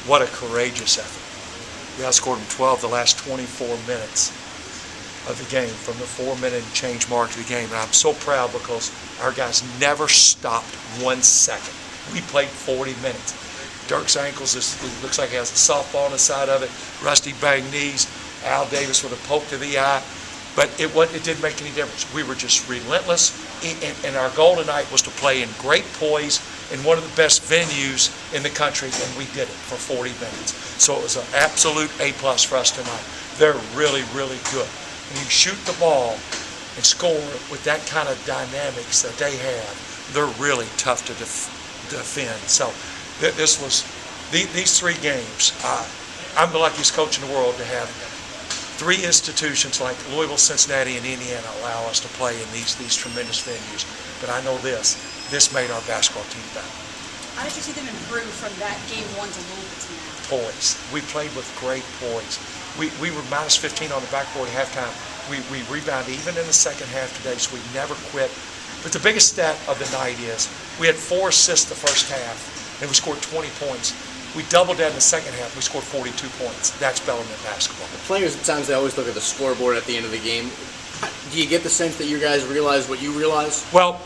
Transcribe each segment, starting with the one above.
What a courageous effort. We outscored them 12 the last 24 minutes of the game, from the 4-minute change mark of the game. And I'm so proud because our guys never stopped 1 second. We played 40 minutes. Dirk's ankles, it looks like he has a softball on the side of it. Rusty banged knees. Al Davis with a poke to the eye. But it didn't make any difference. We were just relentless. And our goal tonight was to play in great poise in one of the best venues in the country, and we did it for 40 minutes. So it was an absolute A+ for us tonight. They're really, really good. When you shoot the ball and score with that kind of dynamics that they have, they're really tough to defend. So these 3 games, I'm the luckiest coach in the world to have 3 institutions like Louisville, Cincinnati, and Indiana allow us to play in these tremendous venues. But I know this made our basketball team better. How did you see them improve from that game 1 to Louisville to now? Poise. We played with great poise. We were minus 15 on the backboard at halftime. We rebounded even in the second half today, so we never quit. But the biggest stat of the night is we had 4 assists the first half, and we scored 20 points. We doubled that in the second half. We scored 42 points. That's Bellarmine basketball. The players, at times, they always look at the scoreboard at the end of the game. Do you get the sense that you guys realize what you realize? Well,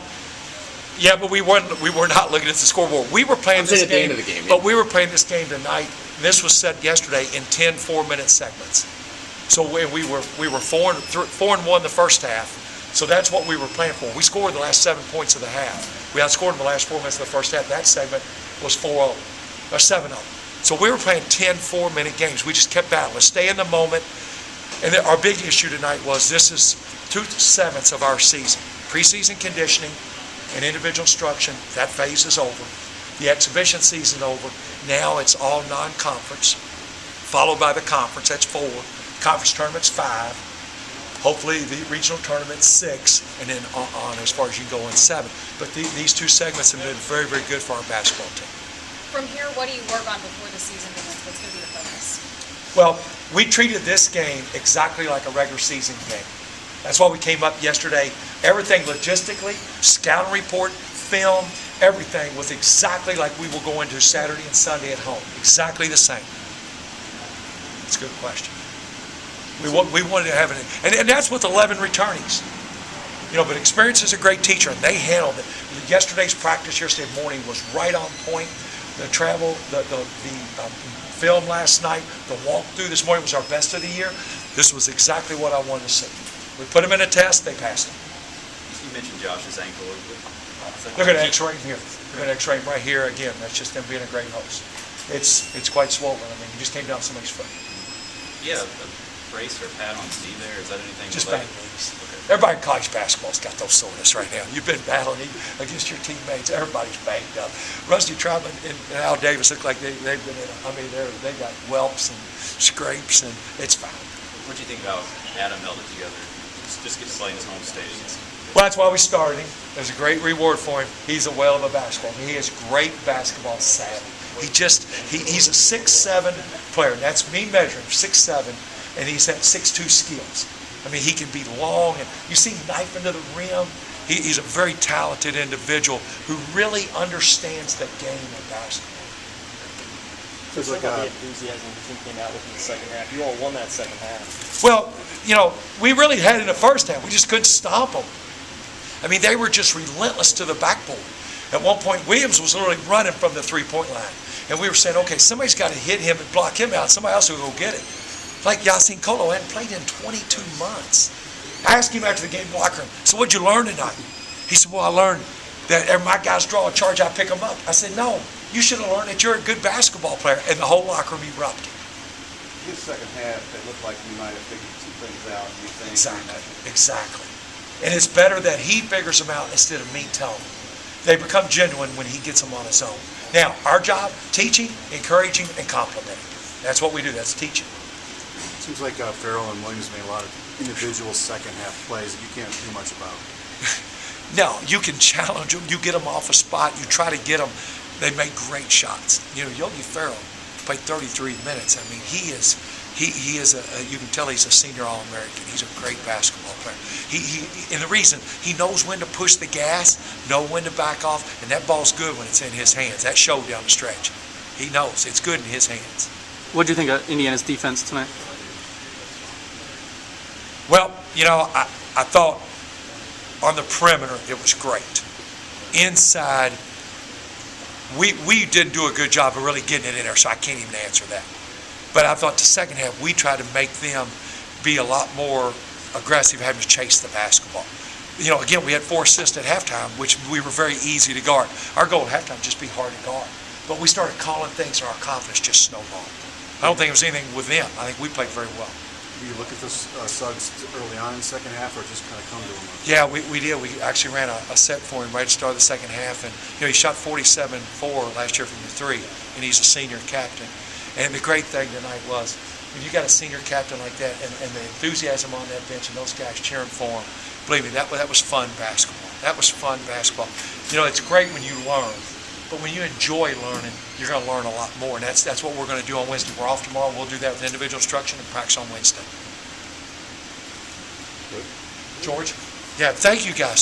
yeah, but we were not looking at the scoreboard. We were playing this game, at the end of the game, but we were playing this game tonight. And this was set yesterday in 10 4-minute segments. So we were 4-1 the first half. So that's what we were playing for. We scored the last 7 points of the half. We outscored in the last 4 minutes of the first half. That segment was 4-0 or 7-0. So we were playing 10 4-minute games. We just kept battling, stay in the moment. And our big issue tonight was this is 2/7 of our season. Preseason conditioning and individual instruction, that phase is over. The exhibition season over. Now it's all non-conference, followed by the conference. That's 4. Conference tournament's 5. Hopefully the regional tournament's 6, and then on as far as you go in 7. But these 2 segments have been very, very good for our basketball team. From here, what do you work on before the season begins? What's going to be the focus? Well, we treated this game exactly like a regular season game. That's why we came up yesterday. Everything logistically, scouting report, film, everything was exactly like we will go into Saturday and Sunday at home. Exactly the same. It's a good question. We wanted to have it, and that's with 11 returnees. You know, but experience is a great teacher, and they handled it. Yesterday's practice yesterday morning was right on point. The travel, the film last night, the walkthrough this morning was our best of the year. This was exactly what I wanted to see. We put them in a test, they passed them. You mentioned Josh's ankle. Look at an X-ray here. Look at an X-ray right here again. That's just them being a great host. It's quite swollen. I mean, he just came down somebody's foot. Yeah, a brace or pad on Steve there. Is that anything? Just related? bad knees. Okay. Everybody in college basketball's got those soreness right now. You've been battling against your teammates. Everybody's banged up. Rusty Troutman and Al Davis look like they've been in. They got whelps and scrapes, and it's fine. What do you think about Adam held it together? Just get to play in his home state. Well, that's why we started him. There's a great reward for him. He's a whale of a basketball. He has great basketball savvy. He's a 6'7" player. And that's me measuring 6'7", and he's at 6'2" skills. I mean, he can be long, and you see him knife into the rim. He's a very talented individual who really understands the game of basketball. So some of the enthusiasm the team came out with in the second half. You all won that second half. Well, you know, we really had it in the first half. We just couldn't stop them. I mean, they were just relentless to the backboard. At one point, Williams was literally running from the three-point line. And we were saying, okay, somebody's got to hit him and block him out. Somebody else will go get it. Like Yasin Kolo hadn't played in 22 months. I asked him after the game locker room, so what'd you learn tonight? He said, well, I learned that my guys draw a charge, I pick them up. I said, no, you should have learned that you're a good basketball player. And the whole locker room erupted. In the second half, it looked like you might have figured some things out. You think? Exactly. And it's better that he figures them out instead of me telling them. They become genuine when he gets them on his own. Now, our job, teaching, encouraging, and complimenting. That's what we do. That's teaching. It seems like Farrell and Williams made a lot of individual second half plays that you can't do much about. No, you can challenge them. You get them off a spot. You try to get them. They make great shots. You know, Yogi Ferrell played 33 minutes. I mean, he is He is you can tell he's a senior All-American. He's a great basketball player. And the reason, he knows when to push the gas, know when to back off, and that ball's good when it's in his hands. That showed down the stretch. He knows it's good in his hands. What do you think of Indiana's defense tonight? Well, I thought on the perimeter it was great. Inside, we didn't do a good job of really getting it in there, so I can't even answer that. But I thought the second half we tried to make them be a lot more aggressive, having to chase the basketball. Again, we had 4 assists at halftime, which we were very easy to guard. Our goal at halftime was just be hard to guard. But we started calling things, and our confidence just snowballed. I don't think it was anything with them. I think we played very well. Do you look at the Suggs early on in the second half, or just kind of come to him? Yeah, we did. We actually ran a set for him right at the start of the second half. And, he shot 47-4 last year from the 3, and he's a senior captain. And the great thing tonight was, when you got a senior captain like that and the enthusiasm on that bench and those guys cheering for him, believe me, that was fun basketball. That was fun basketball. It's great when you learn, but when you enjoy learning, you're going to learn a lot more. And that's what we're going to do on Wednesday. We're off tomorrow. We'll do that with individual instruction and practice on Wednesday. Good. George? Yeah, thank you guys.